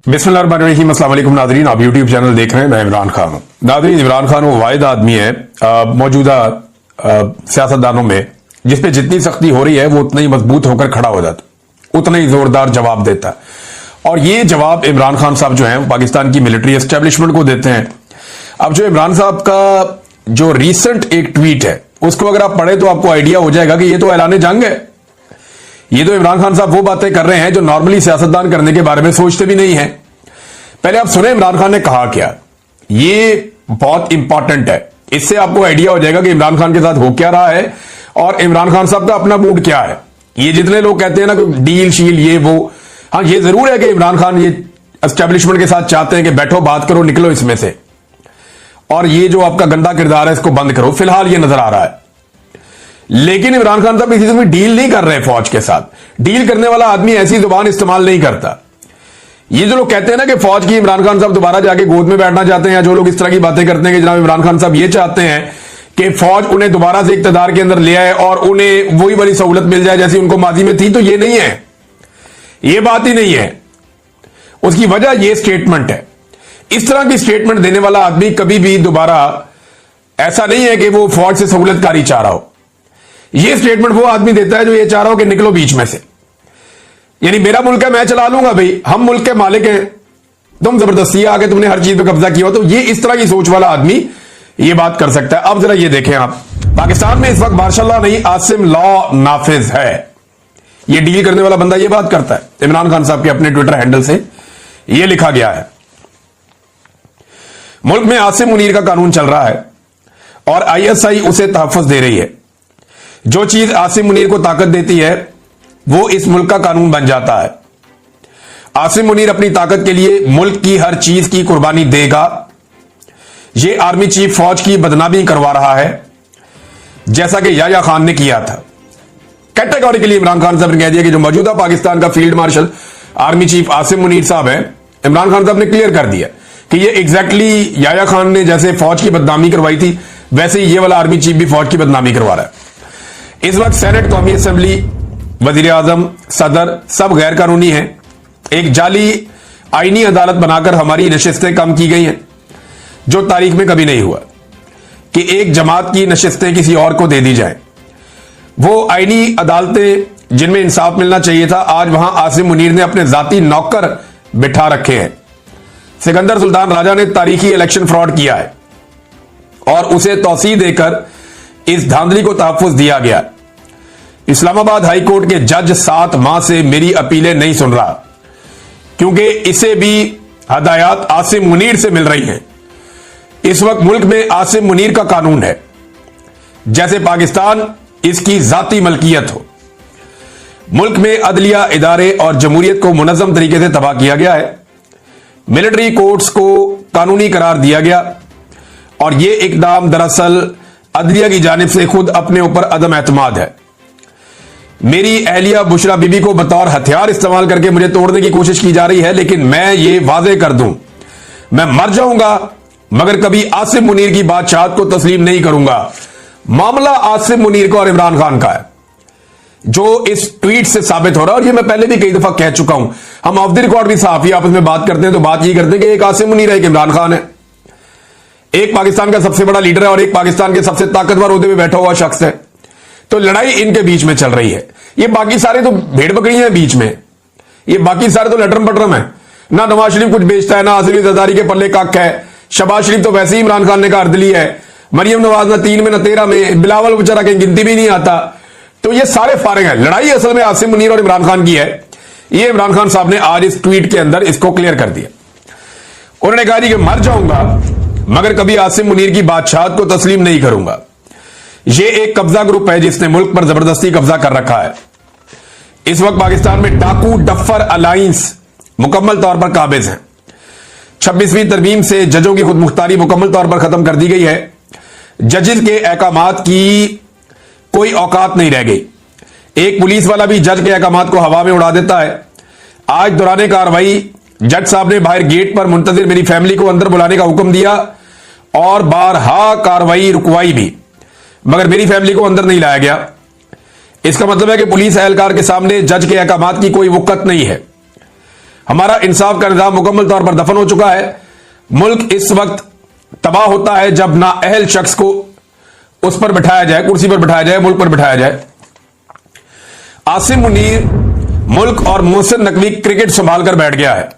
बिस्मिल्लाहिर्रहमानिर्रहीम। अस्सलाम वालेकुम नाज़रीन, आप यूट्यूब चैनल देख रहे हैं। मैं इमरान खान हूँ। नाज़रीन, इमरान खान वो वाहिद आदमी है मौजूदा सियासतदानों में जिसपे जितनी सख्ती हो रही है वो उतना ही मजबूत होकर खड़ा हो जाता, उतना ही जोरदार जवाब देता। और ये जवाब इमरान खान साहब जो है पाकिस्तान की मिलिट्री एस्टेब्लिशमेंट को देते हैं। अब जो इमरान साहब का जो रिसेंट एक ट्वीट है उसको अगर आप पढ़े तो आपको आइडिया हो जाएगा कि ये तो ऐलान जंग है। ये तो इमरान खान साहब वो बातें कर रहे हैं जो नॉर्मली सियासतदान करने के बारे में सोचते भी नहीं है। पहले आप सुने इमरान खान ने कहा क्या, ये बहुत इंपॉर्टेंट है। इससे आपको आइडिया हो जाएगा कि इमरान खान के साथ हो क्या रहा है और इमरान खान साहब का अपना मूड क्या है। ये जितने लोग कहते हैं ना कि डील शील ये वो, हाँ ये जरूर है कि इमरान खान ये एस्टेब्लिशमेंट के साथ चाहते हैं कि बैठो बात करो, निकलो इसमें से, और ये जो आपका गंदा किरदार है इसको बंद करो। फिलहाल ये नजर आ रहा है, लेकिन इमरान खान साहब किसी से डील नहीं कर रहे फौज के साथ। डील करने वाला आदमी ऐसी जुबान इस्तेमाल नहीं करता। ये जो लोग कहते हैं ना कि फौज की इमरान खान साहब दोबारा जाके गोद में बैठना चाहते हैं, या जो लोग इस तरह की बातें करते हैं कि जनाब इमरान खान साहब ये चाहते हैं कि फौज उन्हें दोबारा से इक्तदार के अंदर ले आए और उन्हें वही वाली सहूलत मिल जाए जैसी उनको माजी में थी, तो ये नहीं है, ये बात ही नहीं है। उसकी वजह ये स्टेटमेंट है। इस तरह की स्टेटमेंट देने वाला आदमी कभी भी दोबारा ऐसा नहीं है कि वो फौज से सहूलतकारी चाह रहा हो। ये स्टेटमेंट वो आदमी देता है जो ये चाह रहा हो कि निकलो बीच में से, यानी मेरा मुल्क है मैं चला लूंगा, भाई हम मुल्क के मालिक हैं, तुम जबरदस्ती आके तुमने हर चीज पे कब्जा किया हो। तो ये इस तरह की सोच वाला आदमी ये बात कर सकता है। अब जरा ये देखें आप, पाकिस्तान में इस वक्त मार्शल नहीं आसिम लॉ नाफिज है। ये डील करने वाला बंदा ये बात करता है। इमरान खान साहब के अपने ट्विटर हैंडल से ये लिखा गया है, मुल्क में आसिम मुनीर का कानून चल रहा है और आईएसआई उसे तहफ्फुज़ दे रही है। जो चीज आसिम मुनीर को ताकत देती है वो इस मुल्क का कानून बन जाता है। आसिम मुनीर अपनी ताकत के लिए मुल्क की हर चीज की कुर्बानी देगा। ये आर्मी चीफ फौज की बदनामी करवा रहा है जैसा कि याया खान ने किया था। कैटेगोरिकली इमरान खान साहब ने कह दिया कि जो मौजूदा पाकिस्तान का field marshal army chief Asim Munir साहब है, इमरान खान साहब ने क्लियर कर दिया कि ये एग्जैक्टली याया खान ने जैसे फौज की बदनामी करवाई थी वैसे ही ये वाला आर्मी चीफ भी फौज की बदनामी करवा रहा है। इस वक्त सेनेट, कौमी असेंबली, वजीर आजम, सदर सब गैर कानूनी है। एक जाली आईनी अदालत बनाकर हमारी नशिस्तें कम की गई हैं, जो तारीख में कभी नहीं हुआ कि एक जमात की नशिस्तें किसी और को दे दी जाए। वो आईनी अदालतें जिनमें इंसाफ मिलना चाहिए था, आज वहां आसिम मुनीर ने अपने जाती नौकर बिठा रखे हैं। सिकंदर सुल्तान राजा ने तारीखी इलेक्शन फ्रॉड किया है और उसे तौसीह देकर इस धांधली को तहफ्फुज़ दिया गया। इस्लामाबाद हाई कोर्ट के जज 7 माह से मेरी अपीलें नहीं सुन रहा क्योंकि इसे भी हदायत आसिम मुनीर से मिल रही हैं। इस वक्त मुल्क में आसिम मुनीर का कानून है जैसे पाकिस्तान इसकी जाती मलकियत हो। मुल्क में अदलिया इदारे और जमहूरियत को मुनज़्ज़म तरीके से तबाह किया गया है। मिलिट्री कोर्ट्स को कानूनी करार दिया गया और यह इकदाम दरअसल अदलिया की जानिब से खुद अपने ऊपर अदम एतमाद है। मेरी अहलिया बुशरा बीबी को बतौर हथियार इस्तेमाल करके मुझे तोड़ने की कोशिश की जा रही है, लेकिन मैं ये वाजे कर दूं, मैं मर जाऊंगा मगर कभी आसिम मुनीर की बादशाहत को तस्लीम नहीं करूंगा। मामला आसिम मुनीर का और इमरान खान का है जो इस ट्वीट से साबित हो रहा है। और ये मैं पहले भी कई दफा कह चुका हूं, हम ऑफ द रिकॉर्ड भी सहाफी आपस में बात करते हैं तो बात ये करते हैं कि एक आसिम मुनीर है, एक इमरान खान है, एक पाकिस्तान का सबसे बड़ा लीडर है और एक पाकिस्तान के सबसे ताकतवर ओहदे पे बैठा हुआ शख्स है। तो लड़ाई इनके बीच में चल रही है। ये बाकी सारे तो भेड़ बकरियां हैं बीच में, ये बाकी सारे तो लटरम पटरम है। ना नवाज शरीफ कुछ बेचता है, ना आसिम जरदारी के पल्ले कख है। शहबाज शरीफ तो वैसे ही इमरान खान ने का अर्दली है। मरियम नवाज ना 3 में ना 13 में, बिलावल बेचारा कहीं गिनती भी नहीं आता। तो ये सारे फारिग हैं। लड़ाई असल में आसिम मुनीर और इमरान खान की है। ये इमरान खान साहब ने आज इस ट्वीट के अंदर इसको क्लियर कर दिया। उन्होंने कहा कि मर जाऊंगा मगर कभी आसिम मुनीर की बादशाहत को तस्लीम नहीं करूंगा। यह एक कब्जा ग्रुप है जिसने मुल्क पर जबरदस्ती कब्जा कर रखा है। इस वक्त पाकिस्तान में डाकू डफर अलायंस मुकम्मल तौर पर काबिज है। 26वीं तरमीम से जजों की खुद मुख्तारी मुकम्मल तौर पर खत्म कर दी गई है। जजेस के अहकामात की कोई औकात नहीं रह गई। एक पुलिस वाला भी जज के अहकामात को हवा में उड़ा देता है। आज दौरान कार्रवाई जज साहब ने बाहर गेट पर मुंतजिर मेरी फैमिली को अंदर बुलाने का हुक्म दिया और बारहा कार्रवाई रुकवाई भी, मगर मेरी फैमिली को अंदर नहीं लाया गया। इसका मतलब है कि पुलिस एहलकार के सामने जज के अहकामात की कोई वक़्त नहीं है। हमारा इंसाफ का निजाम मुकम्मल तौर पर दफन हो चुका है। मुल्क इस वक्त तबाह होता है जब नाअहल शख्स को उस पर बिठाया जाए, कुर्सी पर बिठाया जाए, मुल्क पर बिठाया जाए। आसिम मुनीर मुल्क और मोहसिन नकवी क्रिकेट संभाल कर बैठ गया है।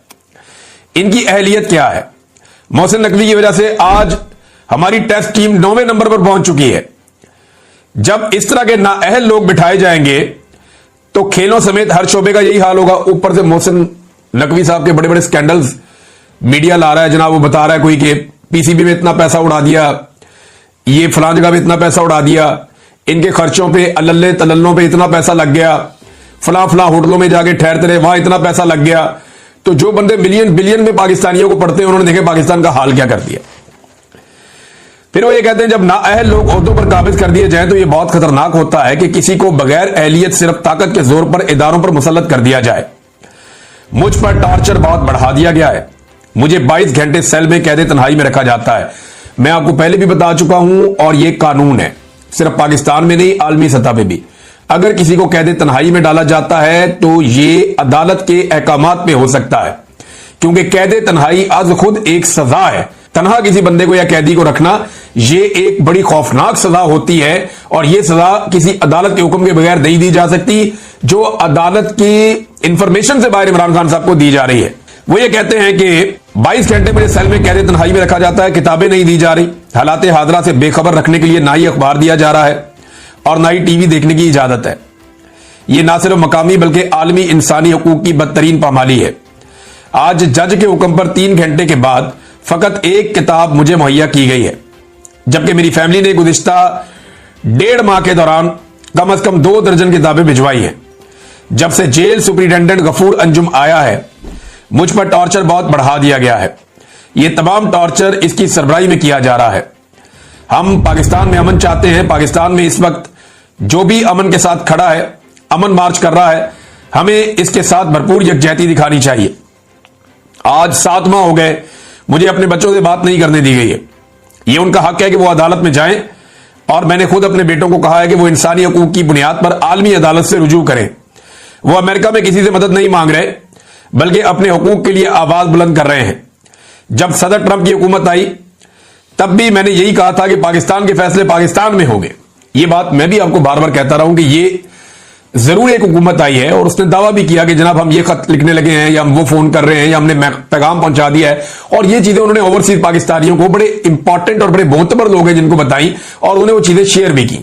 इनकी अहलियत क्या है? मोहसिन नकवी की वजह से आज हमारी टेस्ट टीम 9वें नंबर पर पहुंच चुकी है। जब इस तरह के नाअहल लोग बिठाए जाएंगे तो खेलों समेत हर शोबे का यही हाल होगा। ऊपर से मोहसिन नकवी साहब के बड़े बड़े स्कैंडल्स मीडिया ला रहा है जनाब। वो बता रहा है कोई कि पीसीबी में इतना पैसा उड़ा दिया, ये फलां जगह पे इतना पैसा उड़ा दिया, इनके खर्चों पे अल्ले तल्लों पे इतना पैसा लग गया, फलां फलां होटलों में जाके ठहरते रहे, वहां इतना पैसा लग गया। तो जो बंदे मिलियन बिलियन में पाकिस्तानियों को पढ़ते हैं उन्होंने देखे पाकिस्तान का हाल क्या कर दिया। फिर वो ये कहते हैं जब नाअहल लोग ओहदों पर काबिज कर दिए जाएं तो ये बहुत खतरनाक होता है कि किसी को बगैर अहलियत सिर्फ ताकत के जोर पर इदारों पर मुसल्लत कर दिया जाए। मुझ पर टॉर्चर बहुत बढ़ा दिया गया है। मुझे 22 घंटे सेल में कैद तन्हाई में रखा जाता है। मैं आपको पहले भी बता चुका हूं और यह कानून है, सिर्फ पाकिस्तान में नहीं आलमी सतह पे भी। अगर किसी को कैद तन्हाई में डाला जाता है तो यह अदालत के अहकामात पे हो सकता है, क्योंकि कैद तन्हाई आज खुद एक सजा है। तनहा किसी बंदे को या कैदी को रखना यह एक बड़ी खौफनाक सजा होती है और यह सजा किसी अदालत के हुक्म के बगैर नहीं दी जा सकती, जो अदालत की इंफॉर्मेशन से बाहर इमरान खान साहब को दी जा रही है। वो ये कहते हैं कि 22 घंटे मेरे सेल में कैद तन्हाई में रखा जाता है, किताबें नहीं दी जा रही, हालात हादरा से बेखबर रखने के लिए ना ही अखबार दिया जा रहा है और ना ही टीवी देखने की इजाजत है। यह ना सिर्फ मकामी बल्कि आलमी इंसानी हकूक की बदतरीन पामाली है। आज जज के हुक्म पर 3 घंटे के बाद फकत एक किताब मुझे मुहैया की गई है, जबकि मेरी फैमिली ने गुज़िश्ता 1.5 माह के दौरान कम से कम 2 दर्जन किताबें भिजवाई हैं। जब से जेल सुपरिटेंडेंट गफूर अंजुम आया है मुझ पर टॉर्चर बहुत बढ़ा दिया गया है। यह तमाम टॉर्चर इसकी सरबराही में किया जा रहा है। हम पाकिस्तान में अमन चाहते हैं। पाकिस्तान में इस वक्त जो भी अमन के साथ खड़ा है, अमन मार्च कर रहा है, हमें इसके साथ भरपूर यकजहती दिखानी चाहिए। आज 7 माह हो गए मुझे अपने बच्चों से बात नहीं करने दी गई है। यह उनका हक है कि वो अदालत में जाएं और मैंने खुद अपने बेटों को कहा है कि वो इंसानी हकूक की बुनियाद पर आलमी अदालत से रुजू करें। वो अमेरिका में किसी से मदद नहीं मांग रहे बल्कि अपने हकूक के लिए आवाज बुलंद कर रहे हैं। जब सदर ट्रंप की हुकूमत आई तब भी मैंने यही कहा था कि पाकिस्तान के फैसले पाकिस्तान में होंगे। ये बात मैं भी आपको बार बार कहता रहा हूं कि ये जरूर एक हुकूमत आई है और उसने दावा भी किया कि जनाब हम ये खत लिखने लगे हैं या हम वो फोन कर रहे हैं या हमने पैगाम पहुंचा दिया है। और ये चीजें उन्होंने ओवरसीज पाकिस्तानियों को, बड़े इंपॉर्टेंट और बड़े मोतबर लोग हैं जिनको बताई और उन्हें वो चीजें शेयर भी की।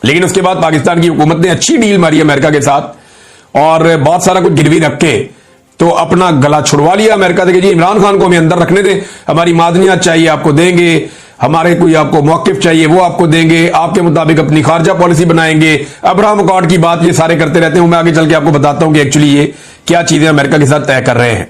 लेकिन उसके बाद पाकिस्तान की हुकूमत ने अच्छी डील मारी अमेरिका के साथ और बहुत सारा कुछ गिरवी रख के तो अपना गला छुड़वा लिया अमेरिका से कि जी इमरान खान को हमें अंदर रखने दें, हमारी मादनियात चाहिए आपको देंगे, हमारे कोई आपको मौकिफ चाहिए वो आपको देंगे, आपके मुताबिक अपनी खारजा पॉलिसी बनाएंगे। अब्राहम अकॉर्ड की बात ये सारे करते रहते हैं। मैं आगे चल के आपको बताता हूं कि एक्चुअली ये क्या चीजें अमेरिका के साथ तय कर रहे हैं।